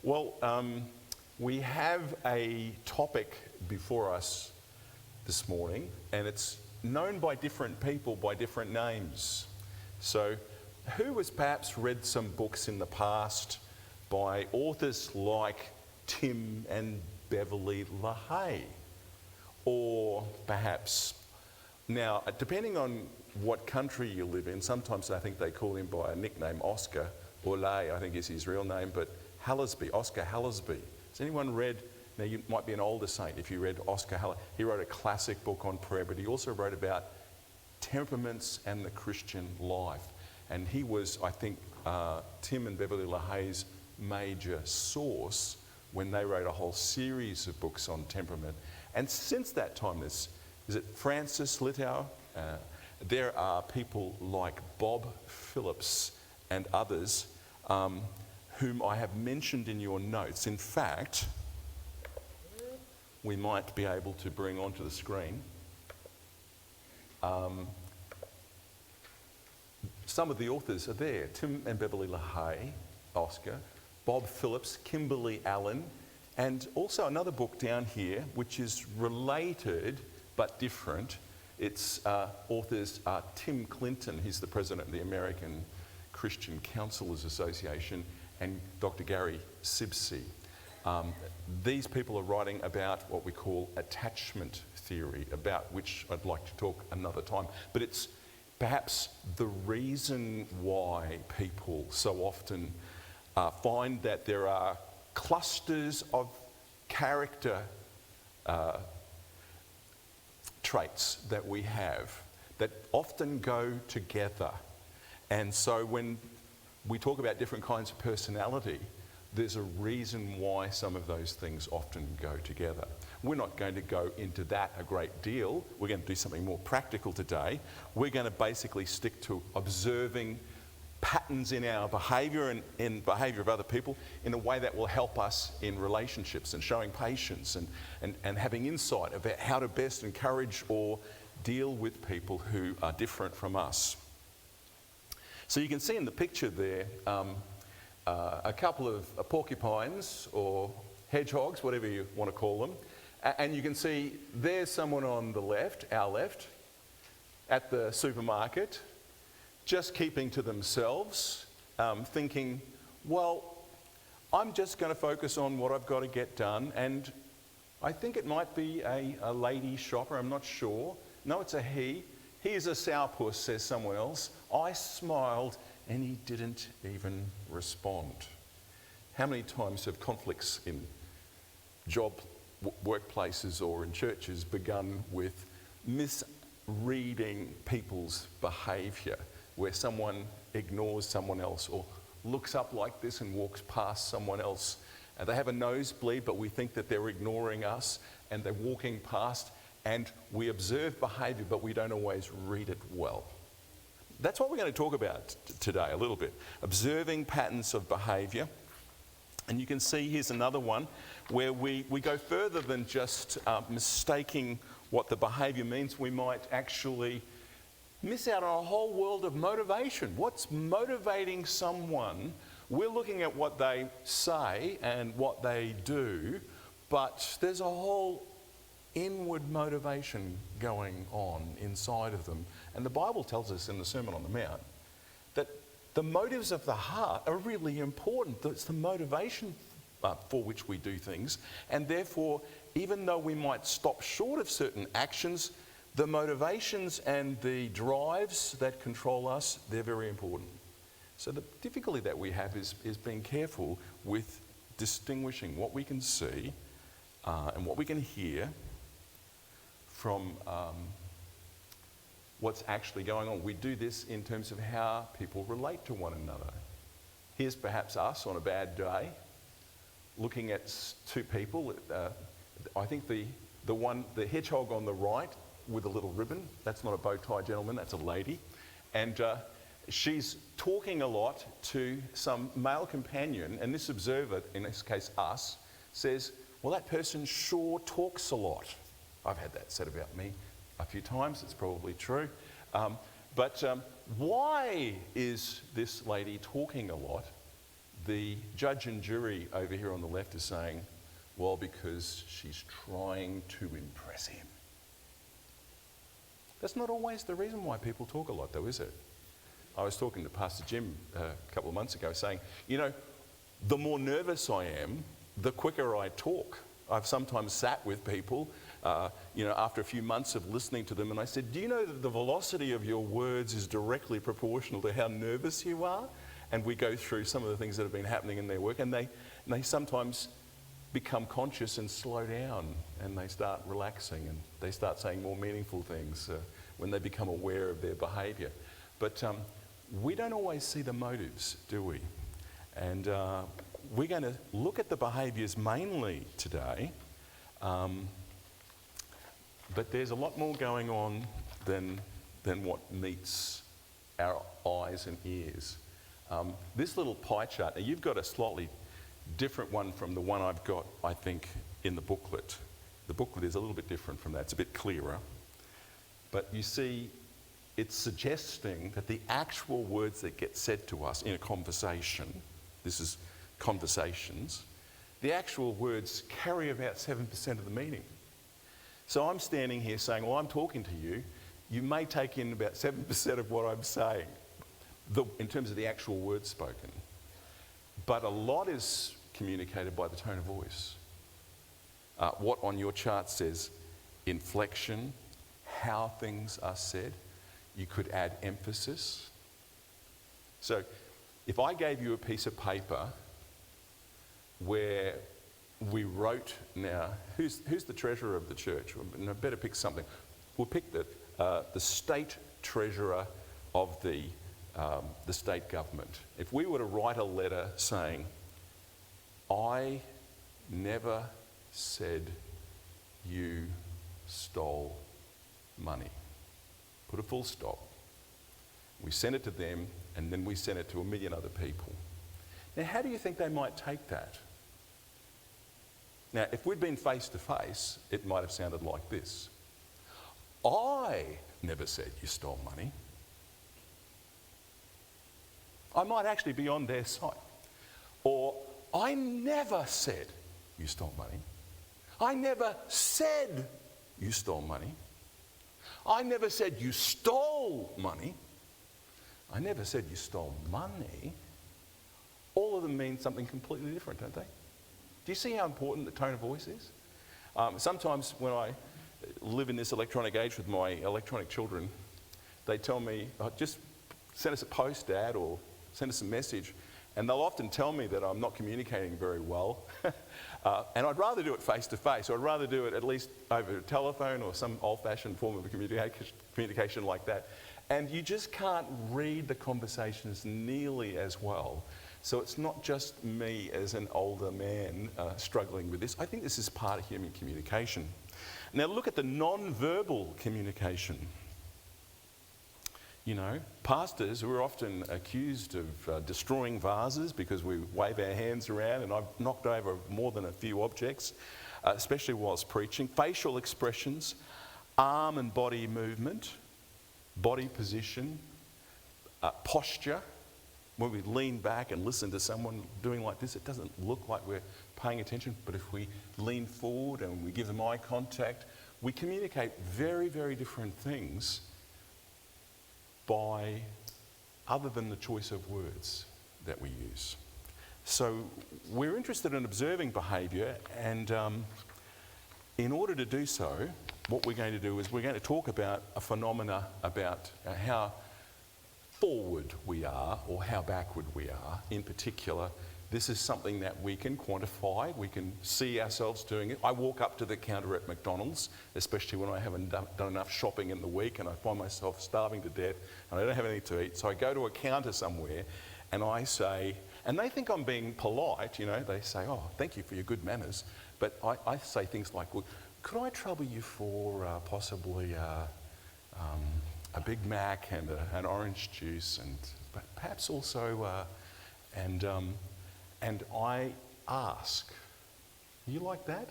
Well, we have a topic before us this morning, and it's known by different people by different names. So, who has perhaps read some books in the past by authors like Tim and Beverly LaHaye? Or perhaps, now, depending on what country you live in, sometimes I think they call him by a nickname, Oscar, or Lay, I think is his real name, but Hallisby, Oscar Hallisby. Has anyone read, now you might be an older saint if you read Oscar Hallisby. He wrote a classic book on prayer, but he also wrote about temperaments and the Christian life. And he was, I think, Tim and Beverly LaHaye's major source when they wrote a whole series of books on temperament. And since that time, is it Francis Littauer? There are people like Bob Phillips and others whom I have mentioned in your notes. In fact, we might be able to bring onto the screen some of the authors are there. Tim and Beverly LaHaye, Oscar, Bob Phillips, Kimberly Allen, and also another book down here which is related but different. Its authors are Tim Clinton, he's the president of the American Christian Counselors Association, and Dr. Gary Sibsey. These people are writing about what we call attachment theory, about which I'd like to talk another time. But it's perhaps the reason why people so often find that there are clusters of character traits that we have that often go together. And so when we talk about different kinds of personality, there's a reason why some of those things often go together. We're not going to go into that a great deal. We're going to do something more practical today. We're going to basically stick to observing patterns in our behaviour and in behaviour of other people in a way that will help us in relationships and showing patience and having insight about how to best encourage or deal with people who are different from us. So you can see in the picture there a couple of porcupines or hedgehogs, whatever you want to call them. And you can see there's someone on the left, our left, at the supermarket, just keeping to themselves, thinking, well, I'm just going to focus on what I've got to get done. And I think it might be a lady shopper, I'm not sure. No, it's a he. He's a sourpuss, says someone else. I smiled and he didn't even respond. How many times have conflicts in job workplaces or in churches begun with misreading people's behaviour, where someone ignores someone else or looks up like this and walks past someone else, and they have a nosebleed but we think that they're ignoring us, and they're walking past and we observe behaviour but we don't always read it well. That's what we're going to talk about today a little bit. Observing patterns of behaviour. And you can see here's another one where we go further than just mistaking what the behaviour means. We might actually miss out on a whole world of motivation. What's motivating someone? We're looking at what they say and what they do, but there's a whole inward motivation going on inside of them. And the Bible tells us in the Sermon on the Mount that the motives of the heart are really important. It's the motivation for which we do things. And therefore, even though we might stop short of certain actions, the motivations and the drives that control us, they're very important. So the difficulty that we have is being careful with distinguishing what we can see and what we can hear from what's actually going on. We do this in terms of how people relate to one another. Here's perhaps us on a bad day, looking at two people. I think the hedgehog on the right with a little ribbon, that's not a bow tie gentleman, that's a lady. And she's talking a lot to some male companion, and this observer, in this case us, says, well, that person sure talks a lot. I've had that said about me a few times, it's probably true. But why is this lady talking a lot? the judge and jury over here on the left is saying, well, because she's trying to impress him. That's not always the reason why people talk a lot, though, is it? I was talking to Pastor Jim a couple of months ago saying, you know, the more nervous I am, the quicker I talk. I've sometimes sat with people, after a few months of listening to them, and I said, do you know that the velocity of your words is directly proportional to how nervous you are? And we go through some of the things that have been happening in their work, and they sometimes become conscious and slow down, and they start relaxing, and they start saying more meaningful things when they become aware of their behaviour. But we don't always see the motives, do we? And we're going to look at the behaviours mainly today, but there's a lot more going on than what meets our eyes and ears. This little pie chart, now you've got a slightly different one from the one I've got, I think, in the booklet. The booklet is a little bit different from that. It's a bit clearer. But you see, it's suggesting that the actual words that get said to us in a conversation, this is conversations, the actual words carry about 7% of the meaning. So I'm standing here saying, well, I'm talking to you. You may take in about 7% of what I'm saying in terms of the actual words spoken. But a lot is communicated by the tone of voice. What on your chart says inflection, how things are said. You could add emphasis. So if I gave you a piece of paper where we wrote, now, who's the treasurer of the church? I better pick something. We'll pick the state treasurer of the state government. If we were to write a letter saying, I never said you stole money. Put a full stop. We sent it to them, and then we sent it to a million other people. Now, how do you think they might take that? Now, if we'd been face to face, it might have sounded like this. I never said you stole money. I might actually be on their side. Or, I never said you stole money. I never said you stole money. I never said you stole money. I never said you stole money. All of them mean something completely different, don't they? Do you see how important the tone of voice is? Sometimes when I live in this electronic age with my electronic children, they tell me, oh, just send us a post, Dad, or send us a message. And they'll often tell me that I'm not communicating very well. And I'd rather do it face to face, or I'd rather do it at least over a telephone or some old-fashioned form of communication like that. And you just can't read the conversations nearly as well. So it's not just me as an older man struggling with this. I think this is part of human communication. Now look at the non-verbal communication. You know, pastors, we're often accused of destroying vases because we wave our hands around, and I've knocked over more than a few objects, especially whilst preaching. Facial expressions, arm and body movement, body position, posture. When we lean back and listen to someone doing like this, it doesn't look like we're paying attention, but if we lean forward and we give them eye contact, we communicate very, very different things by other than the choice of words that we use. So we're interested in observing behaviour, and in order to do so, what we're going to do is we're going to talk about a phenomena about how forward we are or how backward we are. In particular, this is something that we can quantify, we can see ourselves doing it. I walk up to the counter at McDonald's, especially when I haven't done enough shopping in the week and I find myself starving to death and I don't have anything to eat. So I go to a counter somewhere and I say, and they think I'm being polite, you know, they say, oh, thank you for your good manners. But I say things like, well, could I trouble you for possibly a Big Mac and an orange juice, and perhaps also, and I ask, you like that?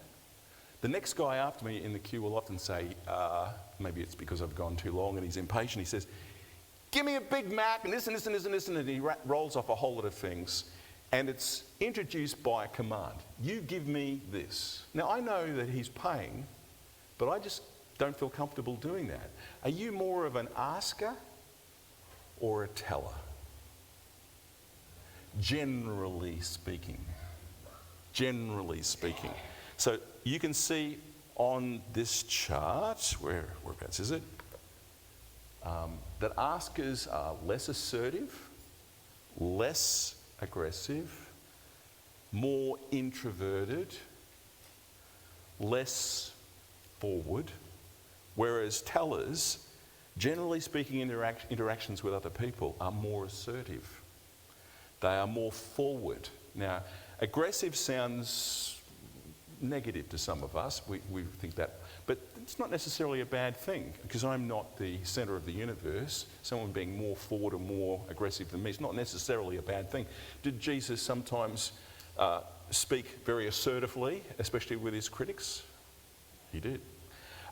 The next guy after me in the queue will often say, maybe it's because I've gone too long and he's impatient, he says, give me a Big Mac and this and this and this and this, and he rolls off a whole lot of things. And it's introduced by a command. You give me this. Now, I know that he's paying, but I just don't feel comfortable doing that. Are you more of an asker or a teller? Generally speaking. Generally speaking. So you can see on this chart, whereabouts is it? That askers are less assertive, less aggressive, more introverted, less forward, whereas tellers, generally speaking, interactions with other people are more assertive. They are more forward. Now, aggressive sounds negative to some of us. We think that, but it's not necessarily a bad thing, because I'm not the centre of the universe. Someone being more forward or more aggressive than me is not necessarily a bad thing. Did Jesus sometimes speak very assertively, especially with his critics? He did.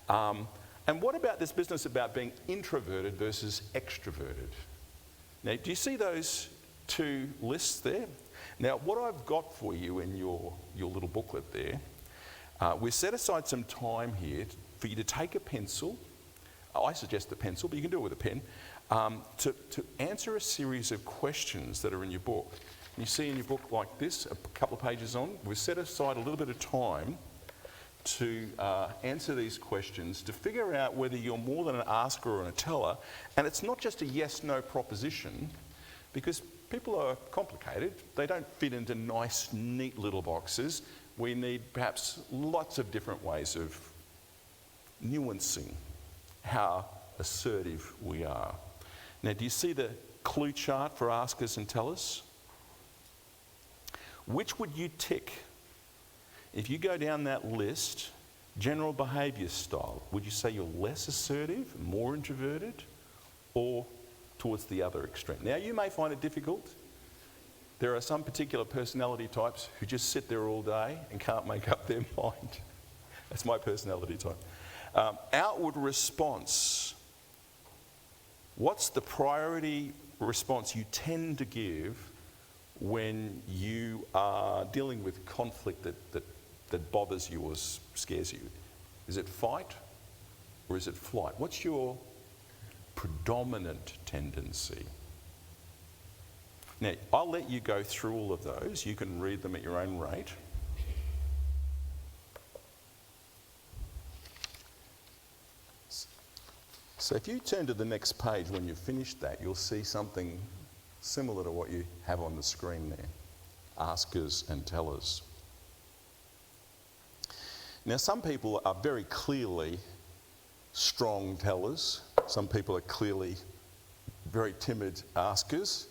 And what about this business about being introverted versus extroverted? Now, do you see those two lists there? Now, what I've got for you in your little booklet there, we've set aside some time here for you to take a pencil. I suggest a pencil, but you can do it with a pen, to answer a series of questions that are in your book. And you see in your book like this, a couple of pages on, we've set aside a little bit of time to answer these questions, to figure out whether you're more than an asker or a teller. And it's not just a yes-no proposition, because people are complicated. They don't fit into nice, neat little boxes. We need perhaps lots of different ways of nuancing how assertive we are. Now, do you see the clue chart for askers and tellers? Which would you tick? If you go down that list, general behaviour style, would you say you're less assertive, more introverted, or towards the other extreme? Now, you may find it difficult. There are some particular personality types who just sit there all day and can't make up their mind. That's my personality type. Outward response. What's the priority response you tend to give when you are dealing with conflict that bothers you or scares you? Is it fight or is it flight? What's your predominant tendency? Now, I'll let you go through all of those. You can read them at your own rate. So if you turn to the next page when you've finished that, you'll see something similar to what you have on the screen there. Askers and tellers. Now, some people are very clearly strong tellers. Some people are clearly very timid askers.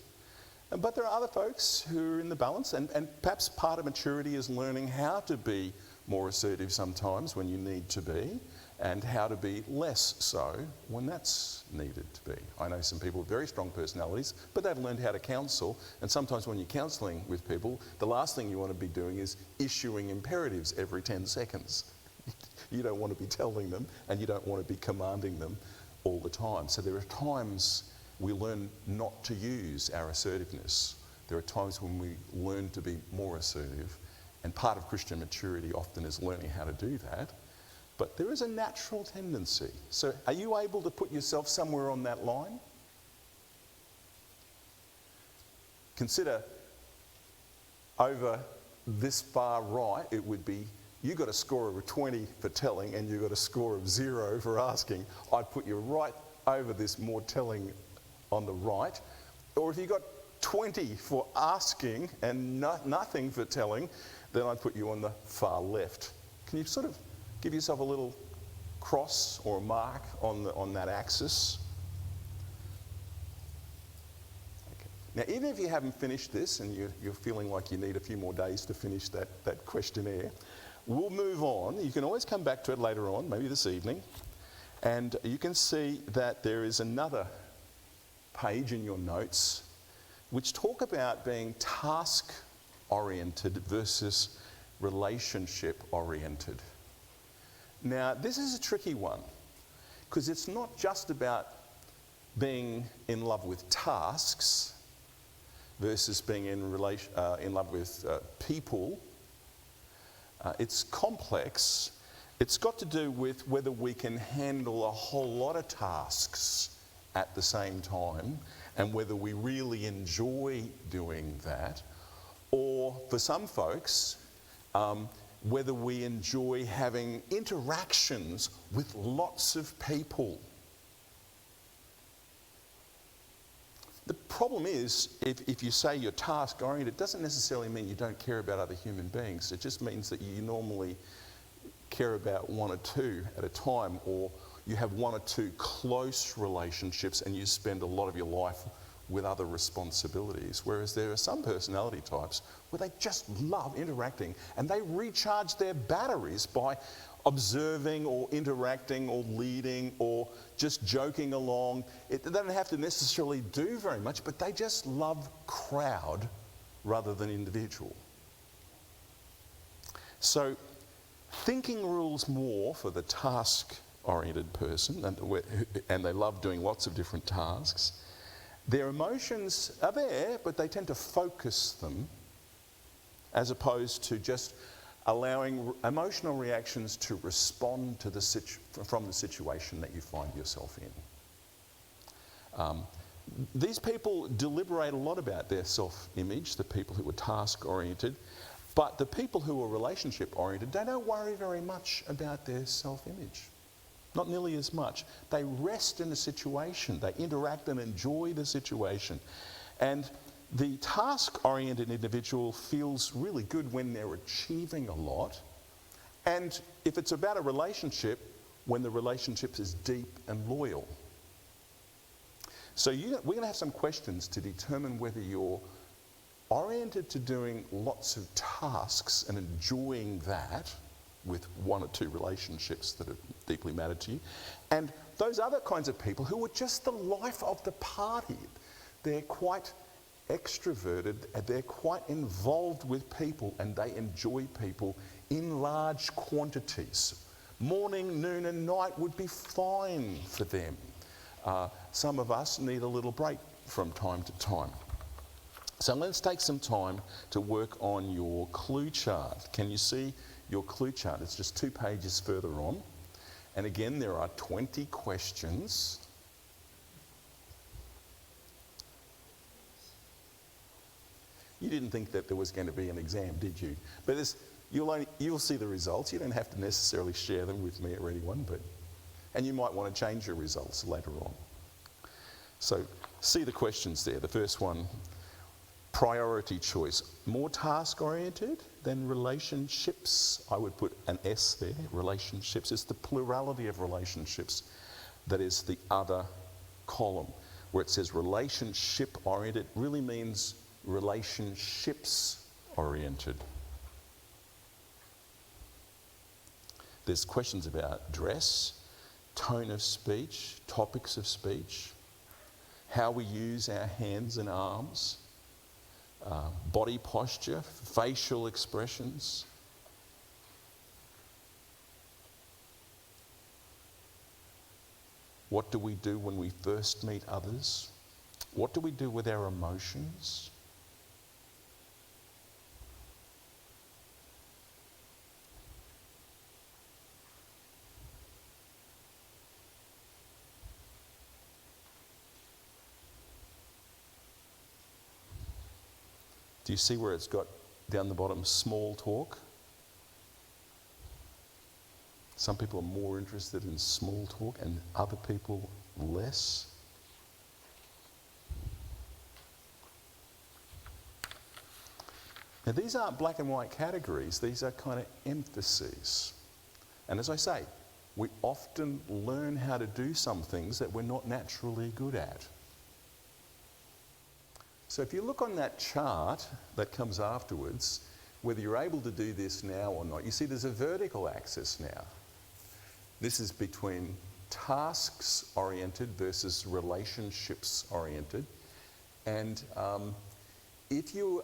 But there are other folks who are in the balance, and perhaps part of maturity is learning how to be more assertive sometimes when you need to be, and how to be less so when that's needed to be. I know some people with very strong personalities, but they've learned how to counsel, and sometimes when you're counselling with people, the last thing you want to be doing is issuing imperatives every 10 seconds. You don't want to be telling them, and you don't want to be commanding them all the time. So there are times we learn not to use our assertiveness. There are times when we learn to be more assertive, and part of Christian maturity often is learning how to do that. But there is a natural tendency. So are you able to put yourself somewhere on that line? Consider over this far right, it would be you got a score of 20 for telling and you got a score of 0 for asking. I'd put you right over this more telling on the right. Or if you got 20 for asking and nothing for telling, then I'd put you on the far left. Can you sort of give yourself a little cross or a mark on that axis? Okay. Now, even if you haven't finished this and you're feeling like you need a few more days to finish that questionnaire, we'll move on. You can always come back to it later on, maybe this evening, and you can see that there is another page in your notes which talk about being task-oriented versus relationship-oriented. Now, this is a tricky one, because it's not just about being in love with tasks, versus being in love with people. It's complex. It's got to do with whether we can handle a whole lot of tasks at the same time and whether we really enjoy doing that, or for some folks, whether we enjoy having interactions with lots of people. The problem is, if you say you're task-oriented, it doesn't necessarily mean you don't care about other human beings. It just means that you normally care about one or two at a time, or you have one or two close relationships and you spend a lot of your life with other responsibilities. Whereas there are some personality types where they just love interacting and they recharge their batteries by observing or interacting or leading or just joking along. They don't have to necessarily do very much, but they just love crowd rather than individual. So thinking rules more for the task-oriented person, and they love doing lots of different tasks. Their emotions are there, but they tend to focus them as opposed to just allowing emotional reactions to respond to from the situation that you find yourself in. These people deliberate a lot about their self-image, the people who are task-oriented, but the people who are relationship-oriented, they don't worry very much about their self-image. Not nearly as much. They rest in the situation. They interact and enjoy the situation. And the task-oriented individual feels really good when they're achieving a lot. And if it's about a relationship, when the relationship is deep and loyal. So we're going to have some questions to determine whether you're oriented to doing lots of tasks and enjoying that with one or two relationships that have deeply mattered to you. And those other kinds of people who are just the life of the party. They're quite extroverted, and they're quite involved with people, and they enjoy people in large quantities. Morning, noon and night would be fine for them. Some of us need a little break from time to time. So let's take some time to work on your clue chart. Can you see your clue chart? It's just 2 pages further on. And again, there are 20 questions. You didn't think that there was going to be an exam, did you? But you'll see the results. You don't have to necessarily share them with me or anyone, and you might want to change your results later on. So see the questions there. The first one, priority choice. More task-oriented than relationships. I would put an S there, relationships. It's the plurality of relationships that is the other column. Where it says relationship-oriented really means relationships-oriented. There's questions about dress, tone of speech, topics of speech, how we use our hands and arms, body posture, facial expressions. What do we do when we first meet others? What do we do with our emotions? Do you see where it's got down the bottom, small talk? Some people are more interested in small talk and other people less. Now these aren't black and white categories, these are kind of emphases. And as I say, we often learn how to do some things that we're not naturally good at. So if you look on that chart that comes afterwards, whether you're able to do this now or not, you see there's a vertical axis now. This is between tasks-oriented versus relationships-oriented. And if you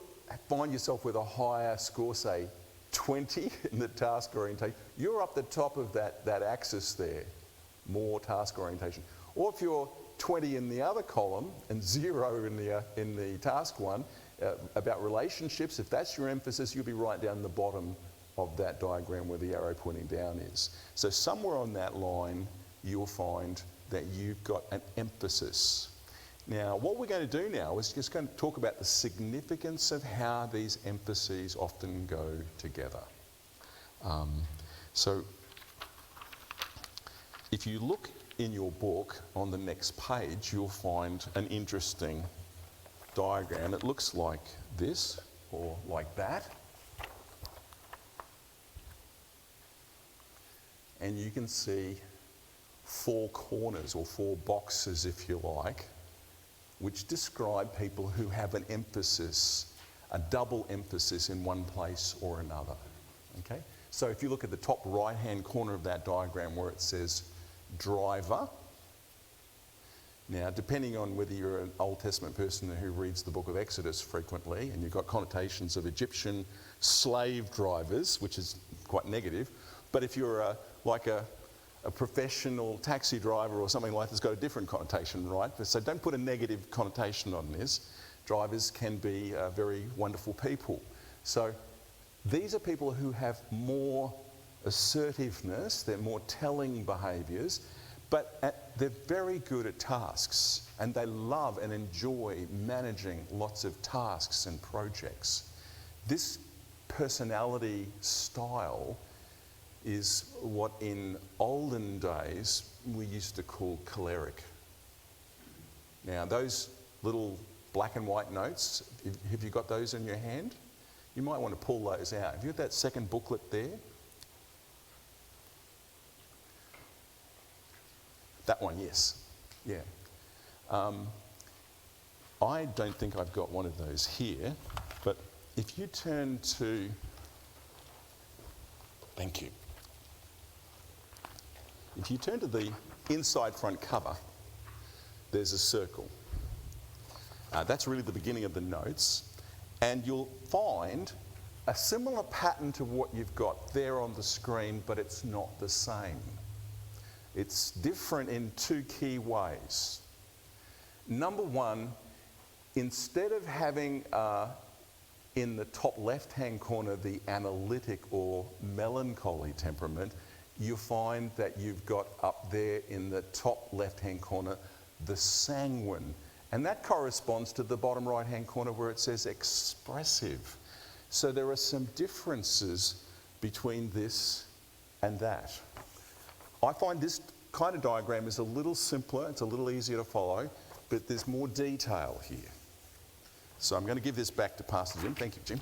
find yourself with a higher score, say 20 in the task orientation, you're up the top of that axis there, more task orientation. Or if you're 20 in the other column and 0 in the task one, about relationships, if that's your emphasis, you'll be right down the bottom of that diagram where the arrow pointing down is. So somewhere on that line, you'll find that you've got an emphasis. Now, what we're going to do now is just going to talk about the significance of how these emphases often go together. So, if you look in your book on the next page, you'll find an interesting diagram. It looks like this or like that. And you can see 4 corners or 4 boxes, if you like, which describe people who have an emphasis, a double emphasis in one place or another. Okay? So if you look at the top right-hand corner of that diagram where it says driver, now depending on whether you're an Old Testament person who reads the book of Exodus frequently, and you've got connotations of Egyptian slave drivers, which is quite negative, but if you're a professional taxi driver or something like that's got a different connotation, right? So don't put a negative connotation on this. Drivers can be very wonderful people. So these are people who have more assertiveness, they're more telling behaviours, but they're very good at tasks, and they love and enjoy managing lots of tasks and projects. This personality style is what in olden days we used to call choleric. Now those little black and white notes, have you got those in your hand? You might want to pull those out. Have you got that second booklet there? That one, yes. Yeah. I don't think I've got one of those here, but if you turn to... Thank you. If you turn to the inside front cover, there's a circle. That's really the beginning of the notes, and you'll find a similar pattern to what you've got there on the screen, but it's not the same. It's different in 2 key ways. Number one, instead of having in the top left-hand corner the analytic or melancholy temperament, you find that you've got up there in the top left-hand corner the sanguine. And that corresponds to the bottom right-hand corner where it says expressive. So there are some differences between this and that. I find this kind of diagram is a little simpler, it's a little easier to follow, but there's more detail here. So I'm going to give this back to Pastor Jim. Thank you, Jim.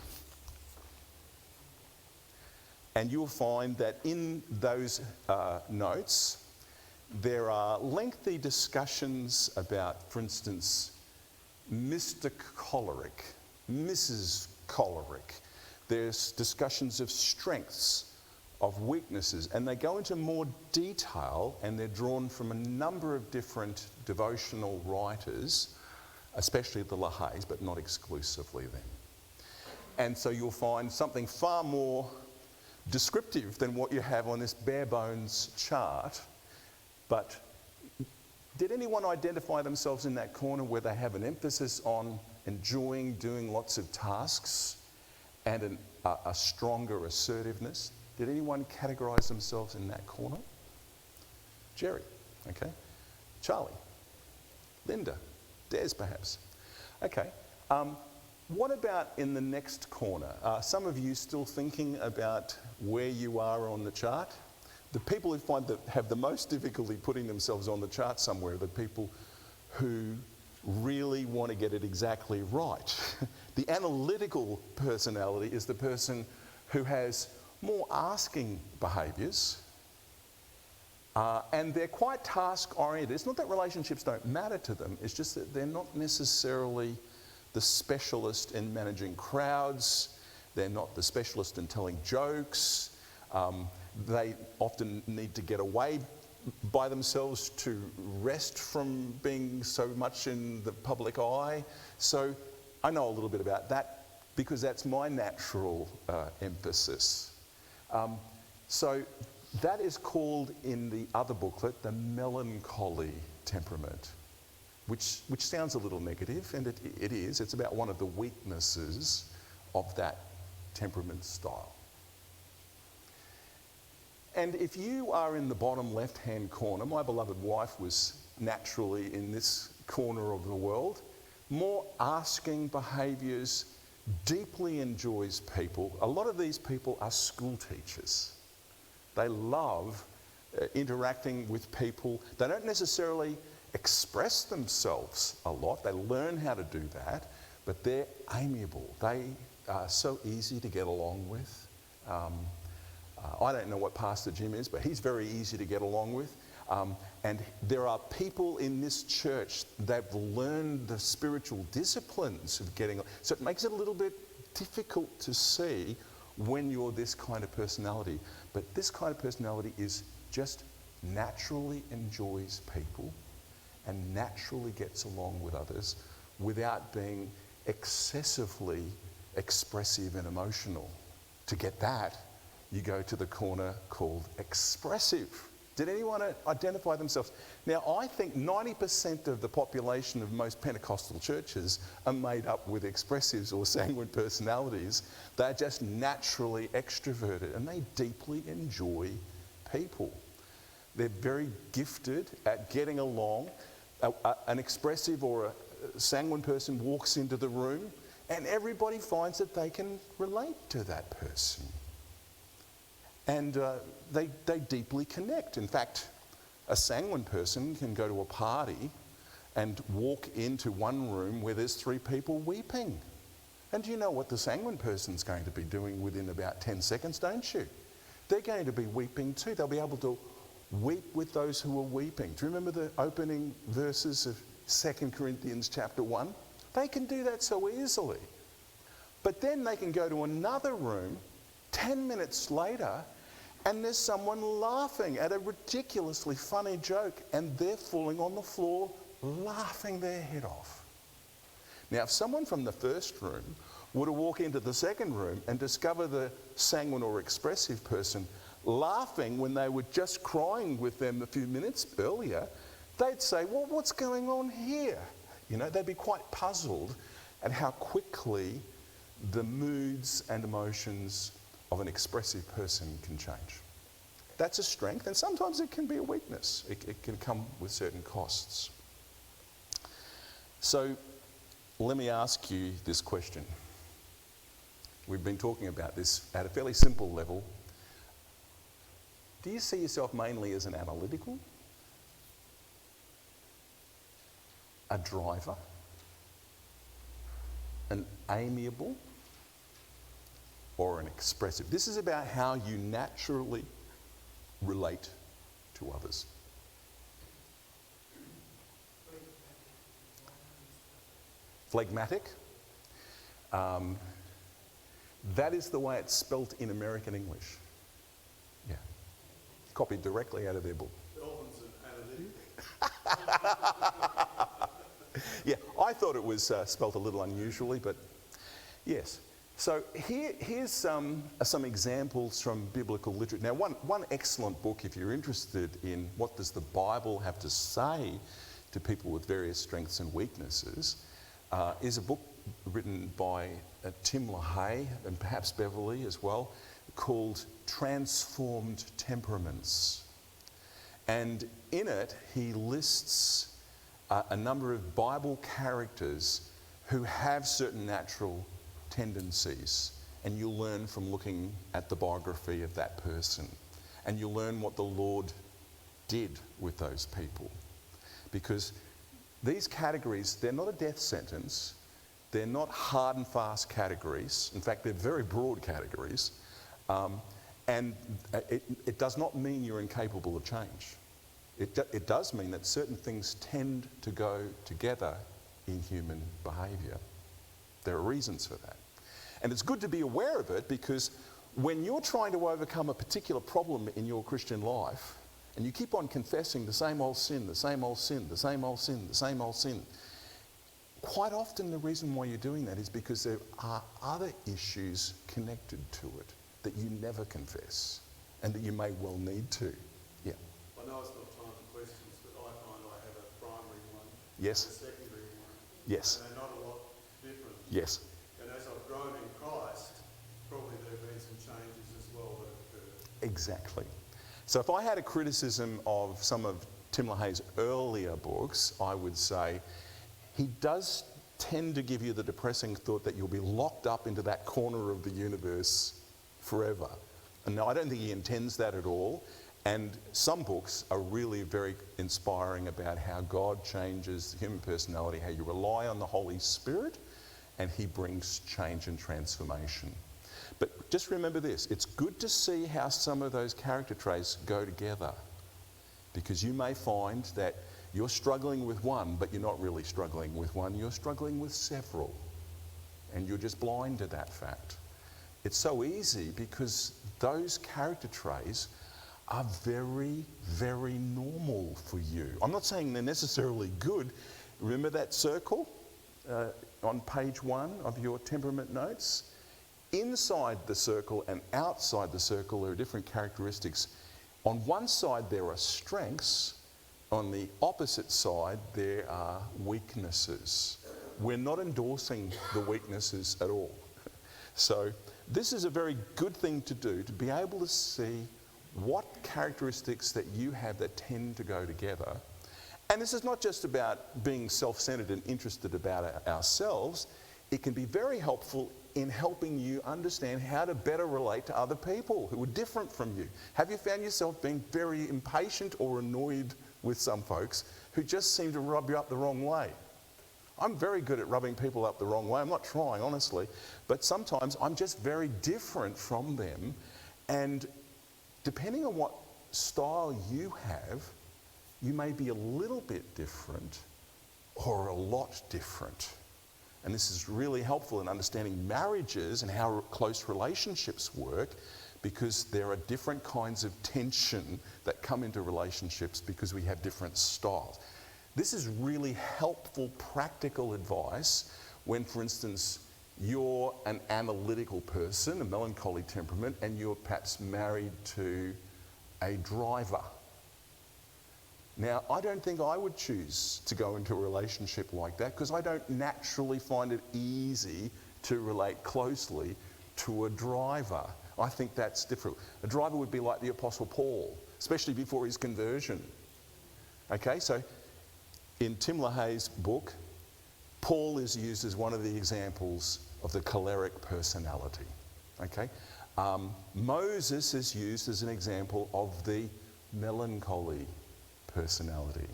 And you'll find that in those notes, there are lengthy discussions about, for instance, Mr. Choleric, Mrs. Choleric. There's discussions of strengths, of weaknesses, and they go into more detail, and they're drawn from a number of different devotional writers, especially the LaHaye's, but not exclusively them. And so you'll find something far more descriptive than what you have on this bare bones chart. But did anyone identify themselves in that corner where they have an emphasis on enjoying doing lots of tasks and a stronger assertiveness? Did anyone categorise themselves in that corner? Jerry, okay. Charlie, Linda, Des perhaps. Okay. What about in the next corner? Some of you still thinking about where you are on the chart? The people who have the most difficulty putting themselves on the chart somewhere are the people who really want to get it exactly right. The analytical personality is the person who has more asking behaviours, and they're quite task-oriented. It's not that relationships don't matter to them, it's just that they're not necessarily the specialist in managing crowds, they're not the specialist in telling jokes, they often need to get away by themselves to rest from being so much in the public eye. So I know a little bit about that because that's my natural emphasis. So that is called in the other booklet the melancholy temperament. which sounds a little negative, and it is. It's about one of the weaknesses of that temperament style. And if you are in the bottom left-hand corner, my beloved wife was naturally in this corner of the world, more asking behaviours, deeply enjoys people. A lot of these people are school teachers. They love interacting with people. They don't necessarily express themselves a lot. They learn how to do that, but they're amiable. They are so easy to get along with. I don't know what Pastor Jim is, but he's very easy to get along with. And there are people in this church that have learned the spiritual disciplines of getting along. So it makes it a little bit difficult to see when you're this kind of personality. But this kind of personality is just naturally enjoys people and naturally gets along with others without being excessively expressive and emotional. To get that, you go to the corner called expressive. Did anyone identify themselves? Now, I think 90% of the population of most Pentecostal churches are made up with expressives or sanguine personalities. They're just naturally extroverted and they deeply enjoy people. They're very gifted at getting along. An expressive or a sanguine person walks into the room and everybody finds that they can relate to that person. And they deeply connect. In fact, a sanguine person can go to a party and walk into one room where there's 3 people weeping. And you know what the sanguine person's going to be doing within about 10 seconds, don't you? They're going to be weeping too. They'll be able to weep with those who are weeping. Do you remember the opening verses of 2 Corinthians chapter 1? They can do that so easily. But then they can go to another room 10 minutes later and there's someone laughing at a ridiculously funny joke and they're falling on the floor laughing their head off. Now, if someone from the first room were to walk into the second room and discover the sanguine or expressive person laughing when they were just crying with them a few minutes earlier, they'd say, well, what's going on here? You know, they'd be quite puzzled at how quickly the moods and emotions of an expressive person can change. That's a strength, and sometimes it can be a weakness. It can come with certain costs. So let me ask you this question. We've been talking about this at a fairly simple level. Do you see yourself mainly as an analytical, a driver, an amiable, or an expressive? This is about how you naturally relate to others. Phlegmatic. That is the way it's spelt in American English. Yeah. Copied directly out of their book. Elvin's an analytic. Yeah, I thought it was spelt a little unusually, but yes. So here's some examples from biblical literature. Now, one excellent book, if you're interested in what does the Bible have to say to people with various strengths and weaknesses, is a book written by Tim LaHaye and perhaps Beverly as well, called Transformed Temperaments. And in it, he lists a number of Bible characters who have certain natural tendencies, and you'll learn from looking at the biography of that person, and you'll learn what the Lord did with those people. Because these categories, they're not a death sentence, they're not hard and fast categories. In fact, they're very broad categories, and it does not mean you're incapable of change. It does mean that certain things tend to go together in human behaviour. There are reasons for that. And it's good to be aware of it, because when you're trying to overcome a particular problem in your Christian life, and you keep on confessing the same old sin, the same old sin, the same old sin, the same old sin, quite often the reason why you're doing that is because there are other issues connected to it that you never confess and that you may well need to. Yeah. I know it's not time for questions, but I find I have a primary one. Yes. the secondary one. Yes. And they're not a lot different. Yes. And as I've grown in Christ, probably there have been some changes as well that have occurred. Exactly. So if I had a criticism of some of Tim LaHaye's earlier books, I would say he does tend to give you the depressing thought that you'll be locked up into that corner of the universe forever. And no, I don't think he intends that at all. And some books are really very inspiring about how God changes the human personality, how you rely on the Holy Spirit, and he brings change and transformation. But just remember this, it's good to see how some of those character traits go together, because you may find that you're struggling with one, but you're not really struggling with one, you're struggling with several, and you're just blind to that fact. It's so easy because those character traits are very, very normal for you. I'm not saying they're necessarily good. Remember that circle on page 1 of your temperament notes? Inside the circle and outside the circle there are different characteristics. On one side there are strengths, on the opposite side there are weaknesses. We're not endorsing the weaknesses at all. So this is a very good thing to do, to be able to see what characteristics that you have that tend to go together. And this is not just about being self-centered and interested about ourselves. It can be very helpful in helping you understand how to better relate to other people who are different from you. Have you found yourself being very impatient or annoyed with some folks who just seem to rub you up the wrong way? I'm very good at rubbing people up the wrong way. I'm not trying, honestly. But sometimes I'm just very different from them. And depending on what style you have, you may be a little bit different or a lot different. And this is really helpful in understanding marriages and how close relationships work, because there are different kinds of tension that come into relationships because we have different styles. This is really helpful practical advice when, for instance, you're an analytical person, a melancholy temperament, and you're perhaps married to a driver. Now, I don't think I would choose to go into a relationship like that, because I don't naturally find it easy to relate closely to a driver. I think that's different. A driver would be like the Apostle Paul, especially before his conversion. Okay, so in Tim LaHaye's book, Paul is used as one of the examples of the choleric personality. Okay, Moses is used as an example of the melancholy personality.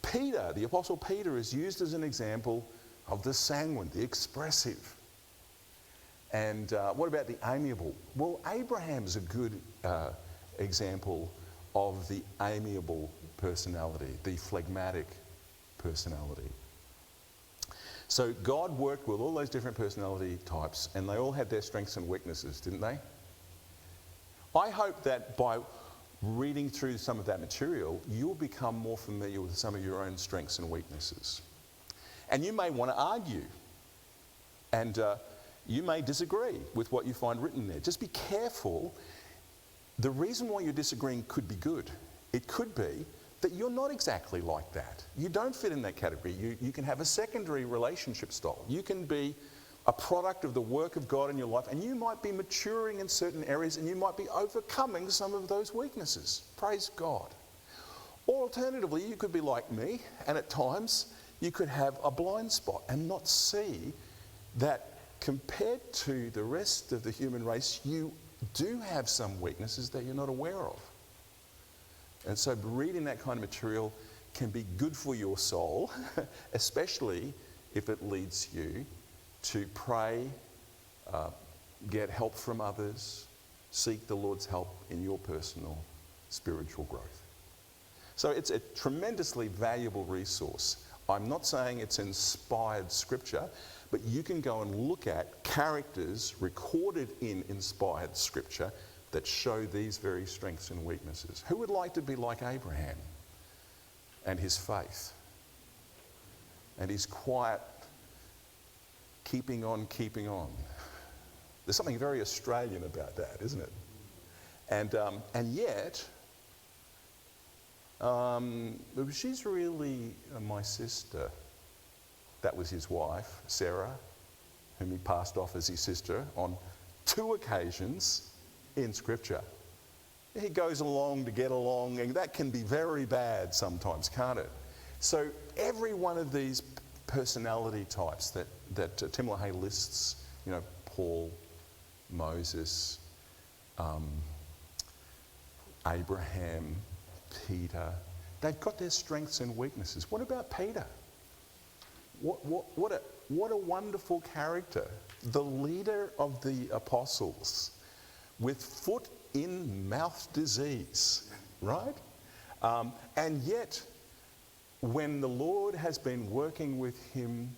Peter, the Apostle Peter, is used as an example of the sanguine, the expressive. And what about the amiable? Well, Abraham's a good example of the amiable personality, the phlegmatic personality. So God worked with all those different personality types, and they all had their strengths and weaknesses, didn't they? I hope that by reading through some of that material, you'll become more familiar with some of your own strengths and weaknesses. And you may want to argue, and you may disagree with what you find written there. Just be careful. The reason why you're disagreeing could be good. It could be that you're not exactly like that. You don't fit in that category. You can have a secondary relationship style. You can be a product of the work of God in your life, and you might be maturing in certain areas, and you might be overcoming some of those weaknesses. Praise God. Or alternatively, you could be like me, and at times you could have a blind spot and not see that compared to the rest of the human race, you do have some weaknesses that you're not aware of. And so reading that kind of material can be good for your soul, especially if it leads you to pray, get help from others, seek the Lord's help in your personal spiritual growth. So it's a tremendously valuable resource. I'm not saying it's inspired scripture, but you can go and look at characters recorded in inspired scripture that show these very strengths and weaknesses. Who would like to be like Abraham and his faith and his quiet keeping on, keeping on? There's something very Australian about that, isn't it? And yet, she's really my sister. That was his wife, Sarah, whom he passed off as his sister on 2 occasions in Scripture. He goes along to get along, and that can be very bad sometimes, can't it? So every one of these personality types that Tim LaHaye lists, Paul, Moses, Abraham, Peter, they've got their strengths and weaknesses. What about Peter? What a wonderful character. The leader of the apostles with foot in mouth disease, right? And yet, when the Lord has been working with him,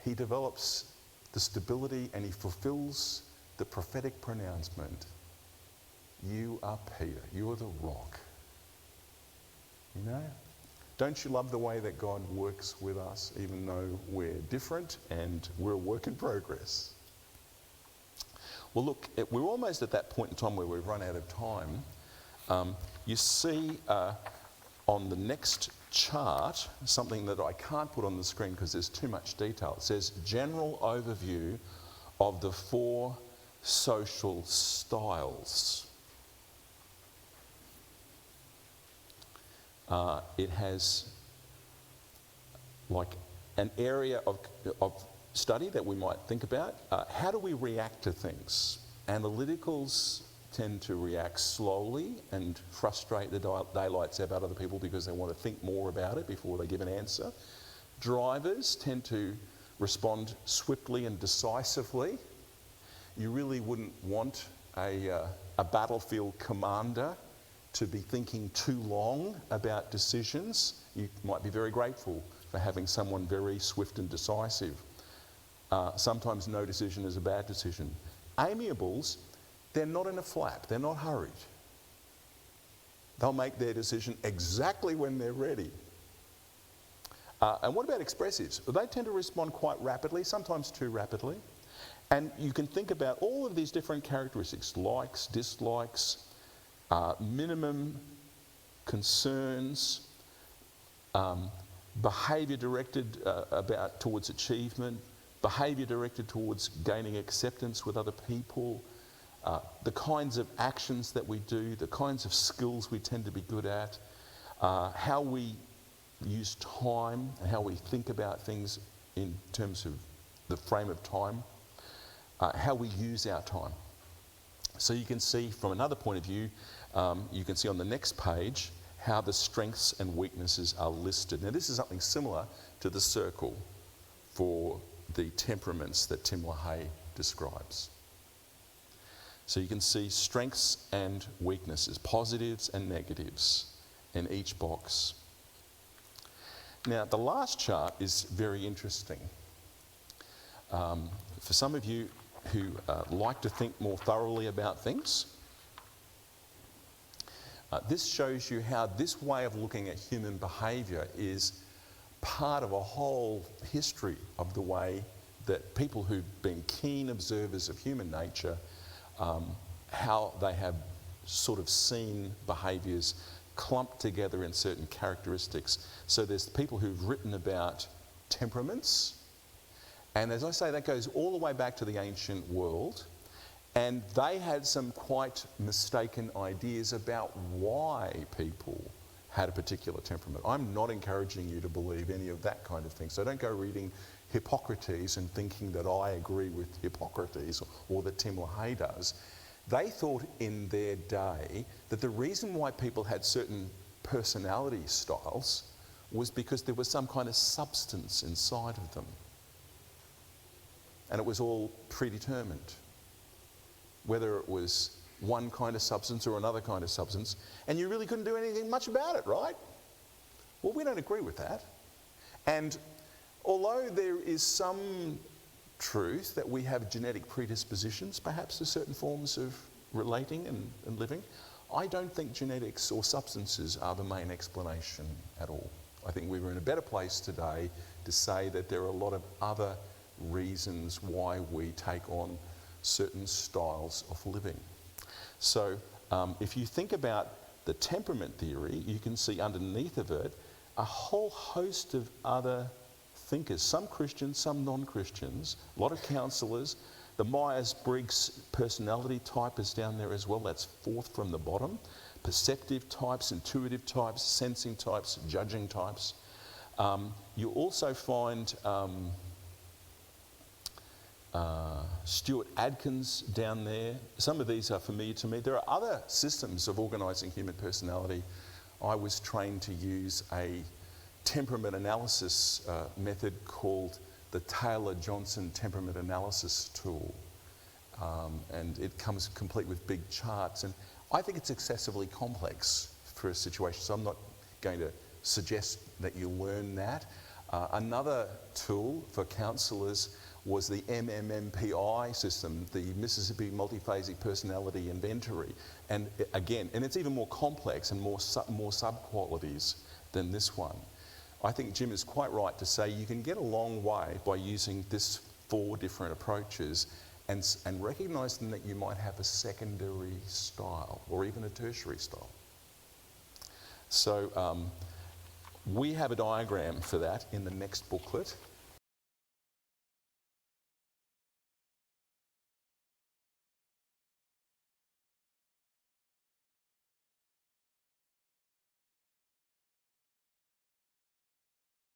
he develops the stability and he fulfills the prophetic pronouncement. You are Peter, you are the rock. Don't you love the way that God works with us, even though we're different and we're a work in progress? Well, look, we're almost at that point in time where we've run out of time. You see on the next chart something that I can't put on the screen because there's too much detail. It says general overview of the 4 social styles. It has like an area of study that we might think about. How do we react to things? Analyticals tend to react slowly and frustrate the daylights out of other people because they want to think more about it before they give an answer. Drivers tend to respond swiftly and decisively. You really wouldn't want a battlefield commander to be thinking too long about decisions. You might be very grateful for having someone very swift and decisive. Sometimes no decision is a bad decision. Amiables, they're not in a flap, they're not hurried. They'll make their decision exactly when they're ready. And what about expressives? They tend to respond quite rapidly, sometimes too rapidly. And you can think about all of these different characteristics, likes, dislikes, minimum concerns, behaviour directed towards achievement, behaviour directed towards gaining acceptance with other people, the kinds of actions that we do, the kinds of skills we tend to be good at, how we use time and how we think about things in terms of the frame of time, how we use our time. So you can see from another point of view, you can see on the next page how the strengths and weaknesses are listed. Now this is something similar to the circle for the temperaments that Tim LaHaye describes. So you can see strengths and weaknesses, positives and negatives in each box. Now the last chart is very interesting. For some of you who like to think more thoroughly about things, this shows you how this way of looking at human behaviour is part of a whole history of the way that people who've been keen observers of human nature, how they have sort of seen behaviours clumped together in certain characteristics. So there's people who've written about temperaments, and as I say, that goes all the way back to the ancient world, and they had some quite mistaken ideas about why people had a particular temperament. I'm not encouraging you to believe any of that kind of thing, so don't go reading Hippocrates and thinking that I agree with Hippocrates or that Tim LaHaye does. They thought in their day that the reason why people had certain personality styles was because there was some kind of substance inside of them. And it was all predetermined, whether it was one kind of substance or another kind of substance, and you really couldn't do anything much about it, right? Well, we don't agree with that. And although there is some truth that we have genetic predispositions, perhaps to certain forms of relating and living, I don't think genetics or substances are the main explanation at all. I think we're in a better place today to say that there are a lot of other reasons why we take on certain styles of living. So if you think about the temperament theory, you can see underneath of it a whole host of other thinkers, some Christians, some non-Christians, a lot of counsellors. The Myers-Briggs personality type is down there as well. That's fourth from the bottom. Perceptive types, intuitive types, sensing types, judging types. You also find Stuart Adkins down there. Some of these are familiar to me. There are other systems of organising human personality. I was trained to use a temperament analysis method called the Taylor-Johnson temperament analysis tool. And it comes complete with big charts. And I think it's excessively complex for a situation, so I'm not going to suggest that you learn that. Another tool for counsellors was the MMMPI system, the Mississippi Multiphasic Personality Inventory. And again, and it's even more complex and more sub-qualities than this one. I think Jim is quite right to say you can get a long way by using this 4 different approaches and recognising that you might have a secondary style or even a tertiary style. So we have a diagram for that in the next booklet.